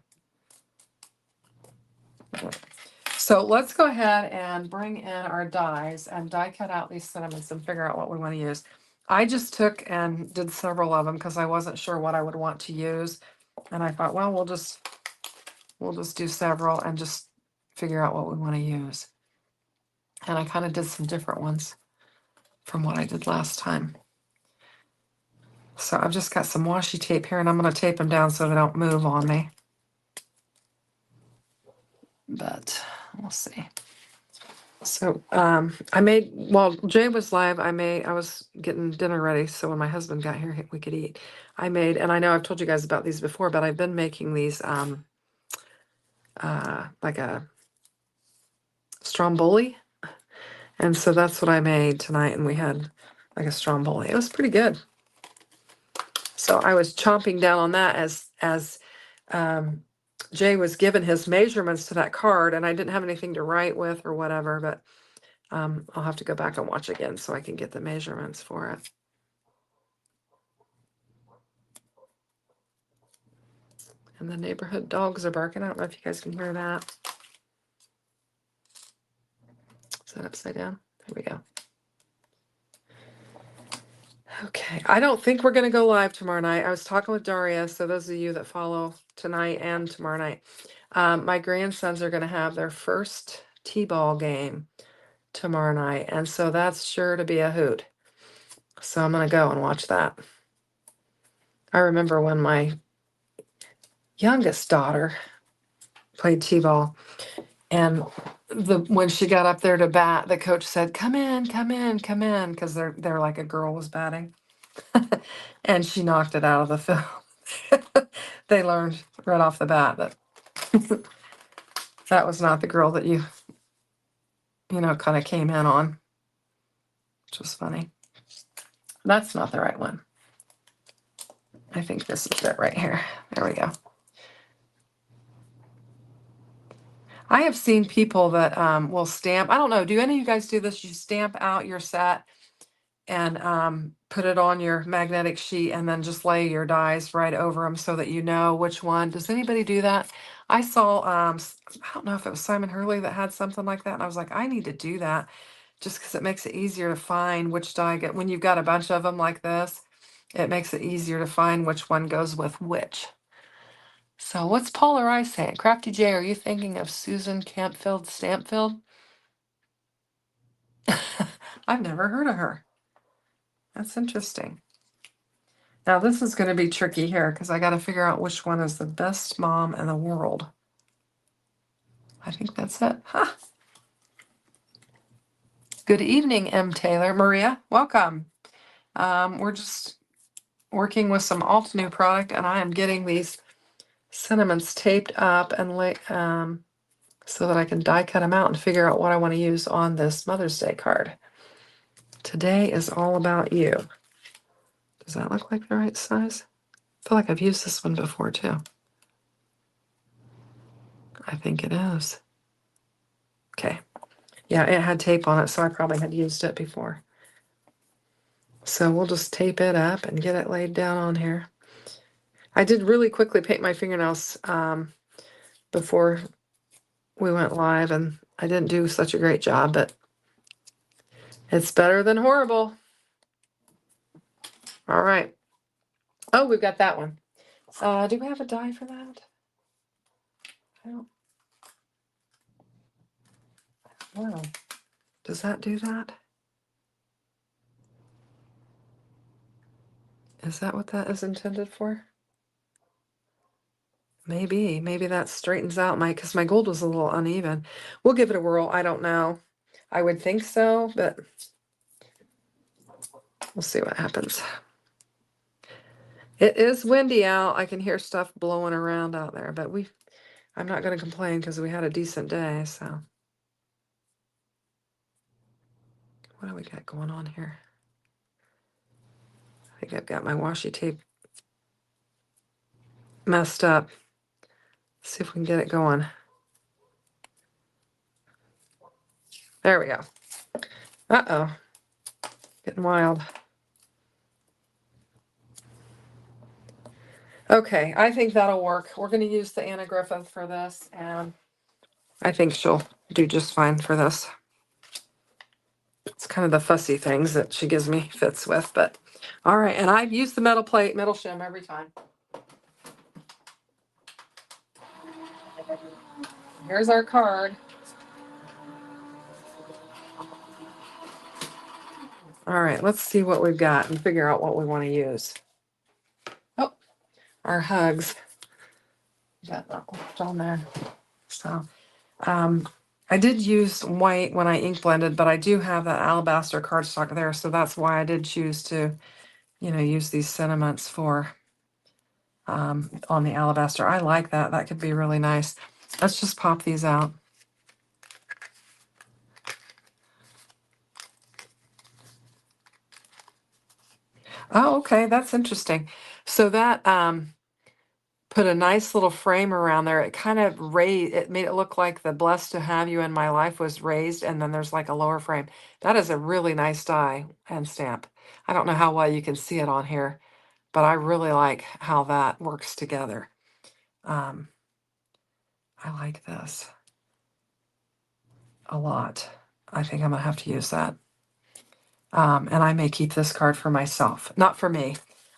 So let's go ahead and bring in our dies and die cut out these sentiments and figure out what we want to use. I just took and did several of them because I wasn't sure what I would want to use. And I thought, well, we'll just do several and just figure out what we want to use. And I kind of did some different ones from what I did last time. So I've just got some washi tape here, and I'm going to tape them down so they don't move on me. But we'll see. So I made, while Jay was live, I was getting dinner ready, so when my husband got here, we could eat. I made, and I know I've told you guys about these before, but I've been making these like a stromboli. And so that's what I made tonight, and we had like a stromboli. It was pretty good. So I was chomping down on that as Jay was given his measurements to that card, and I didn't have anything to write with or whatever, but I'll have to go back and watch again so I can get the measurements for it. And the neighborhood dogs are barking. I don't know if you guys can hear that. Is that upside down? There we go. Okay, I don't think we're going to go live tomorrow night. I was talking with Daria, so those of you that follow tonight and tomorrow night, my grandsons are going to have their first t-ball game tomorrow night, and so that's sure to be a hoot. So I'm going to go and watch that. I remember when my youngest daughter played t-ball, and when she got up there to bat, the coach said, "Come in, come in, come in," because they're like a girl was batting, and she knocked it out of the field. They learned right off the bat that that was not the girl that kind of came in on, which was funny. That's not the right one. I think this is it right here. There we go. I have seen people that will stamp. I don't know. Do any of you guys do this? You stamp out your set and put it on your magnetic sheet and then just lay your dies right over them so that you know which one. Does anybody do that? I saw, I don't know if it was Simon Hurley that had something like that. And I was like, I need to do that just because it makes it easier to find which die get, when you've got a bunch of them like this, it makes it easier to find which one goes with which. So what's Paul or I saying? Crafty J, are you thinking of Susan Campfield Stampfield? I've never heard of her. That's interesting. Now this is going to be tricky here because I got to figure out which one is the best mom in the world. I think that's it. Huh. Good evening, M. Taylor. Maria, welcome. We're just working with some Altenew product, and I am getting these sentiments taped up and so that I can die cut them out and figure out what I want to use on this Mother's Day card. Today is all about you. Does that look like the right size? I feel like I've used this one before too. I think it is. Okay. Yeah, it had tape on it, so I probably had used it before. So we'll just tape it up and get it laid down on here. I did really quickly paint my fingernails before we went live, and I didn't do such a great job, but it's better than horrible. All right. Oh, we've got that one. Do we have a die for that? I don't know. Does that do that? Is that what that is intended for? Maybe that straightens out because my gold was a little uneven. We'll give it a whirl. I don't know. I would think so, but we'll see what happens. It is windy out. I can hear stuff blowing around out there, but I'm not going to complain because we had a decent day, so. What do we got going on here? I think I've got my washi tape messed up. Let's see if we can get it going. There we go. Uh-oh. Getting wild. Okay, I think that'll work. We're going to use the Anna Griffith for this, and I think she'll do just fine for this. It's kind of the fussy things that she gives me fits with, but all right. And I've used the metal plate, metal shim every time. Here's our card. All right, let's see what we've got and figure out what we want to use. Oh, our hugs. Got that left on there. So, I did use white when I ink blended, but I do have that alabaster cardstock there, so that's why I did choose to, use these sentiments for on the alabaster. I like that. That could be really nice. Let's just pop these out. Oh, okay, that's interesting. So that put a nice little frame around there. It kind of raised, it made it look like the blessed to have you in my life was raised, and then there's like a lower frame. That is a really nice die and stamp. I don't know how well you can see it on here, but I really like how that works together. I like this a lot. I think I'm gonna have to use that. And I may keep this card for myself, not for me.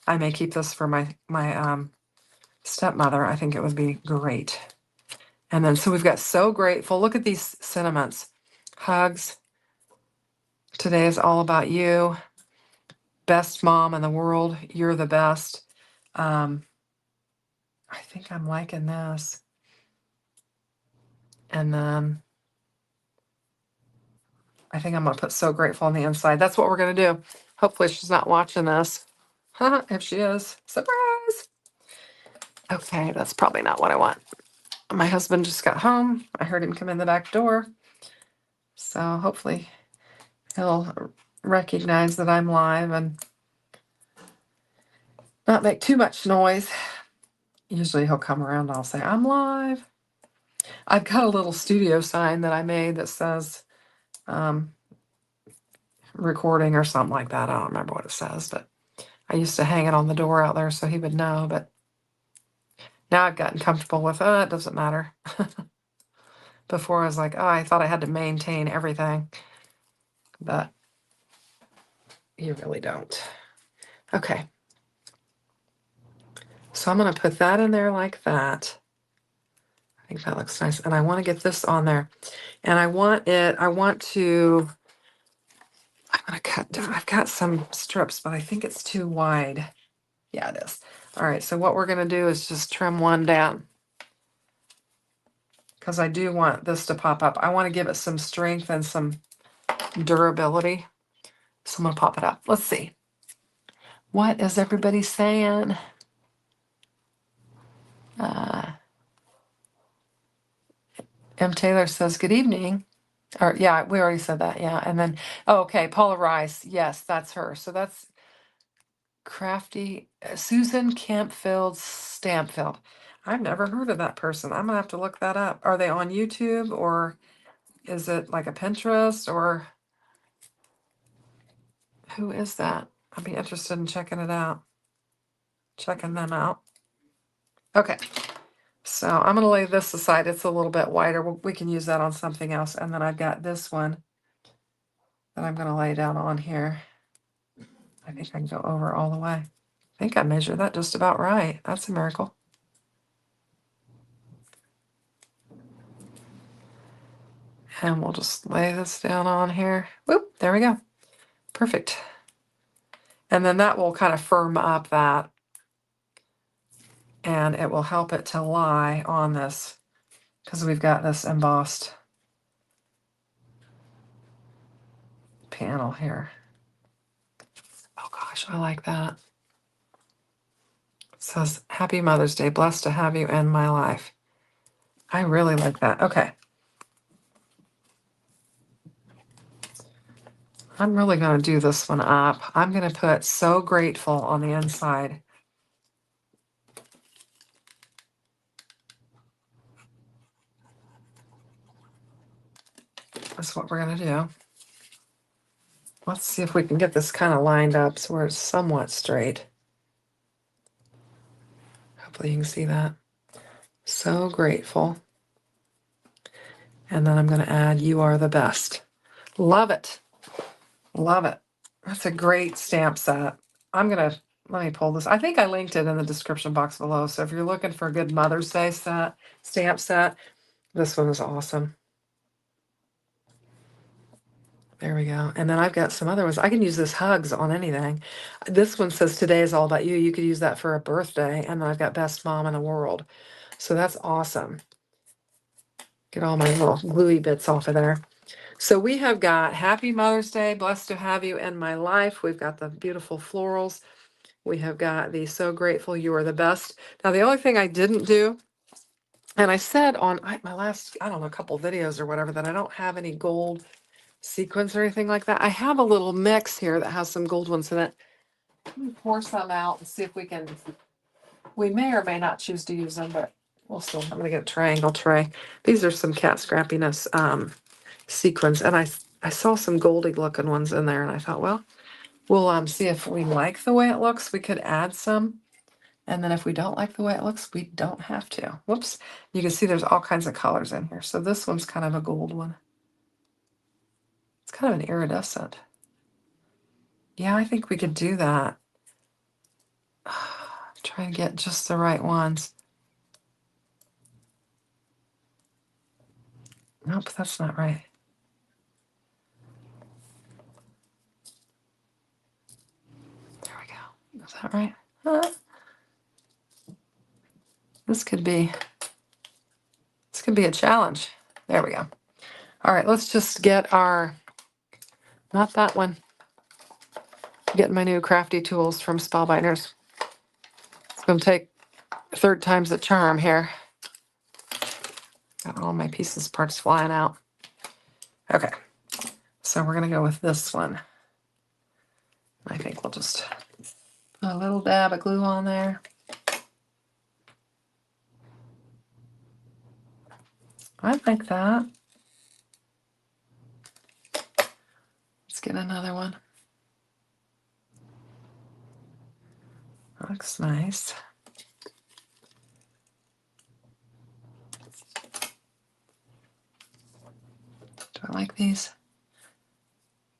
I may keep this for my stepmother. I think it would be great. And then, so we've got so grateful. Look at these sentiments. Hugs. Today is all about you. Best mom in the world. You're the best. I think I'm liking this. And then I think I'm going to put So Grateful on the inside. That's what we're going to do. Hopefully she's not watching this. If she is, surprise. Okay, that's probably not what I want. My husband just got home. I heard him come in the back door. So hopefully he'll recognize that I'm live and not make too much noise. Usually he'll come around and I'll say, I'm live. I've got a little studio sign that I made that says recording or something like that. I don't remember what it says, but I used to hang it on the door out there so he would know. But now I've gotten comfortable with it. It doesn't matter. Before I was like, oh, I thought I had to maintain everything. But you really don't. Okay. So I'm going to put that in there like that. I think that looks nice. And I want to get this on there. And I'm going to cut down. I've got some strips, but I think it's too wide. Yeah, it is. All right, so what we're going to do is just trim one down. Because I do want this to pop up. I want to give it some strength and some durability. So I'm going to pop it up. Let's see. What is everybody saying? M. Taylor says, good evening. Or yeah, we already said that. Yeah. And then, oh, okay, Paula Rice. Yes, that's her. So that's Crafty Susan Campfield Stampfield. I've never heard of that person. I'm gonna have to look that up. Are they on YouTube or is it like a Pinterest or who is that? I'd be interested in checking it out. Checking them out. Okay. So I'm gonna lay this aside. It's a little bit wider. We can use that on something else. And then I've got this one that I'm gonna lay down on here. I think I can go over all the way. I think I measured that just about right. That's a miracle. And we'll just lay this down on here. Whoop, there we go. Perfect. And then that will kind of firm up that. And it will help it to lie on this because we've got this embossed panel here. Oh gosh, I like that. It says, Happy Mother's Day. Blessed to have you in my life. I really like that. Okay. I'm really going to do this one up. I'm going to put So Grateful on the inside. That's what we're going to do. Let's see if we can get this kind of lined up so where it's somewhat straight. Hopefully you can see that. So Grateful. And then I'm going to add You Are the Best. Love it. Love it. That's a great stamp set. Let me pull this. I think I linked it in the description box below. So if you're looking for a good Mother's Day stamp set, this one is awesome. There we go. And then I've got some other ones. I can use this hugs on anything. This one says Today is All About You. You could use that for a birthday. And then I've got Best Mom in the World. So that's awesome. Get all my little gluey bits off of there. So we have got Happy Mother's Day, blessed to have you in my life. We've got the beautiful florals. We have got the So Grateful You Are the Best. Now, the only thing I didn't do, and I said on my last, I don't know, a couple videos or whatever, that I don't have any gold sequins or anything like that. I have a little mix here that has some gold ones in it. Let me pour some out and see if we may or may not choose to use them, but we'll still, I'm gonna get a triangle tray. These are some cat scrappiness sequins, and I saw some goldy looking ones in there, and I thought, well, we'll see if we like the way it looks. We could add some, and then if we don't like the way it looks, we don't have to. Whoops. You can see there's all kinds of colors in here. So this one's kind of a gold one. It's kind of an iridescent. Yeah, I think we could do that. Try and get just the right ones. Nope, that's not right. There we go. Is that right? could be a challenge. There we go. All right, let's just get our, not that one, getting my new crafty tools from Spellbinders. It's going to take third time's the charm here. Got all my pieces parts flying out. Okay, so we're going to go with this one. I think we'll just put a little dab of glue on there. I like that. Let's get another one. Looks nice. Do I like these?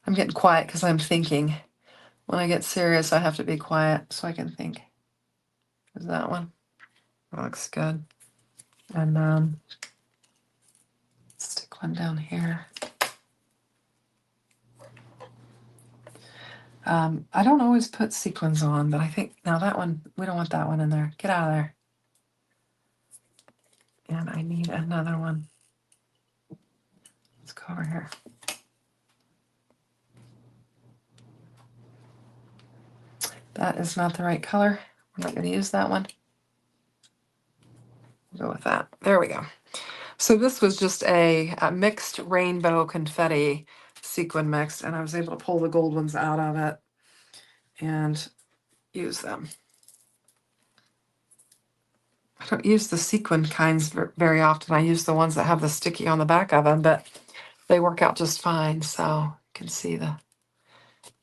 I'm getting quiet because I'm thinking. When I get serious, I have to be quiet so I can think. Is that one? That looks good. And stick one down here. I don't always put sequins on, but I think now that one, we don't want that one in there. Get out of there. And I need another one. Let's go over here. That is not the right color. We're not going to use that one. We'll go with that. There we go. So this was just a mixed rainbow confetti sequin mix, and I was able to pull the gold ones out of it and use them. I don't use the sequin kinds very often. I use the ones that have the sticky on the back of them, but they work out just fine. So you can see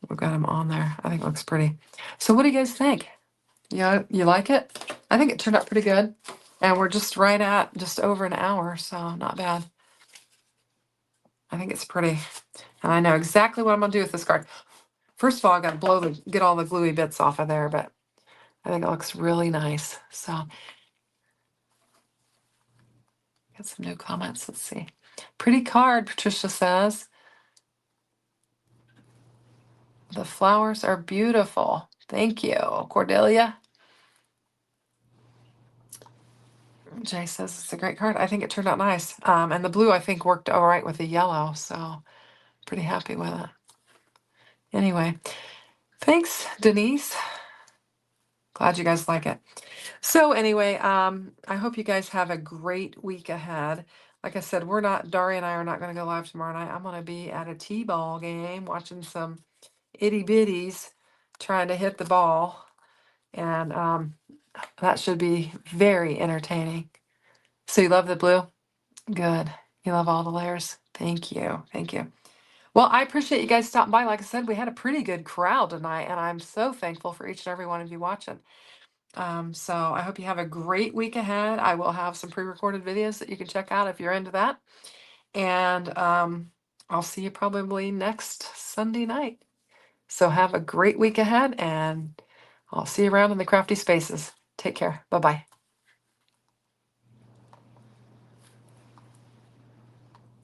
we've got them on there. I think it looks pretty. So what do you guys think? You like it? I think it turned out pretty good. And we're just right at just over an hour, so not bad. I think it's pretty. And I know exactly what I'm going to do with this card. First of all, I got to get all the gluey bits off of there, but I think it looks really nice. So, got some new comments. Let's see. Pretty card, Patricia says. The flowers are beautiful. Thank you, Cordelia. Jay says it's a great card. I think it turned out nice. And the blue, I think, worked all right with the yellow, so pretty happy with it. Anyway, thanks, Denise. Glad you guys like it. So anyway, I hope you guys have a great week ahead. Like I said, Dari and I are not going to go live tomorrow night. I'm going to be at a t-ball game watching some itty bitties trying to hit the ball. And that should be very entertaining. So you love the blue? Good. You love all the layers? Thank you. Thank you. Well, I appreciate you guys stopping by. Like I said, we had a pretty good crowd tonight, and I'm so thankful for each and every one of you watching. So I hope you have a great week ahead. I will have some pre-recorded videos that you can check out if you're into that. And I'll see you probably next Sunday night. So have a great week ahead, and I'll see you around in the crafty spaces. Take care. Bye-bye.